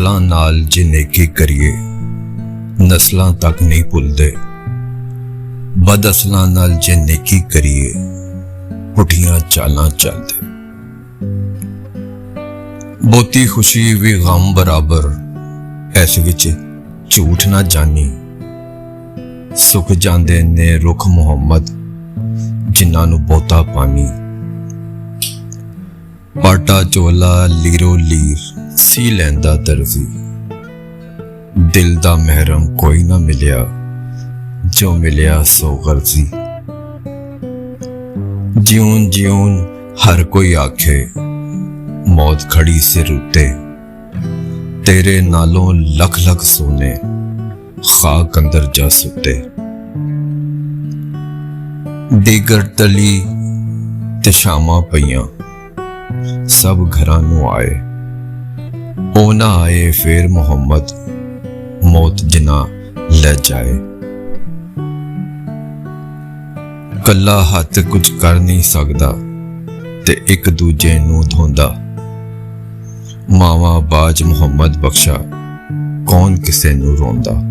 ਨਸਲਾਂ ਨਾਲ ਜੇ ਨੇਕੀ ਕਰੀਏ ਨਸਲਾਂ ਤੱਕ ਨਹੀਂ ਭੁੱਲਦੇ। ਬਦ ਅਸਲਾਂ ਨਾਲ ਜੇ ਨੇਕੀ ਕਰੀਏ ਪੁੱਠੀਆਂ ਚਾਲਾਂ ਚੱਲਦੇ। ਬਹੁਤੀ ਖੁਸ਼ੀ ਵੀ ਗਮ ਬਰਾਬਰ, ਇਸ ਵਿੱਚ ਝੂਠ ਨਾ ਜਾਨੀ। ਸੁੱਕ ਜਾਂਦੇ ਨੇ ਰੁੱਖ ਮੁਹੰਮਦ ਜਿਨ੍ਹਾਂ ਨੂੰ ਬਹੁਤਾ ਪਾਣੀ। ਪਾਟਾ ਚੋਲਾ ਲੀਰੋ ਲੀਰ ਸੀ ਲੈਂਦਾ ਦਰਜ਼ੀ। ਦਿਲ ਦਾ ਮਹਿਰਮ ਕੋਈ ਨਾ ਮਿਲਿਆ, ਜੋ ਮਿਲਿਆ ਸੋ ਗਰਜ਼ੀ। ਜਿਉਂ ਜਿਉਂ ਹਰ ਕੋਈ ਆਖੇ ਮੌਤ ਖੜੀ ਸਿਰ ਉੱਤੇ। ਤੇਰੇ ਨਾਲੋਂ ਲੱਖ ਲੱਖ ਸੋਨੇ ਖਾਕ ਅੰਦਰ ਜਾ ਸੁੱਤੇ। ਦੀਗਰ ਤਲੀ ਤੇ ਸ਼ਾਮਾਂ ਪਈਆਂ, ਸਭ ਘਰਾਂ ਨੂੰ ਆਏ। ਉਹ ਨਾ ਆਏ ਫੇਰ ਮੁਹੰਮਦ, ਮੌਤ ਜਿਨਾ ਲੈ ਜਾਏ। ਕੱਲਾ ਹੱਥ ਕੁਝ ਕਰ ਨਹੀਂ ਸਕਦਾ ਤੇ ਇੱਕ ਦੂਜੇ ਨੂੰ ਧੋਂਦਾ। ਮਾਵਾ ਬਾਜ ਮੁਹੰਮਦ ਬਖਸ਼ਾ, ਕੌਣ ਕਿਸੇ ਨੂੰ ਰੋਂਦਾ।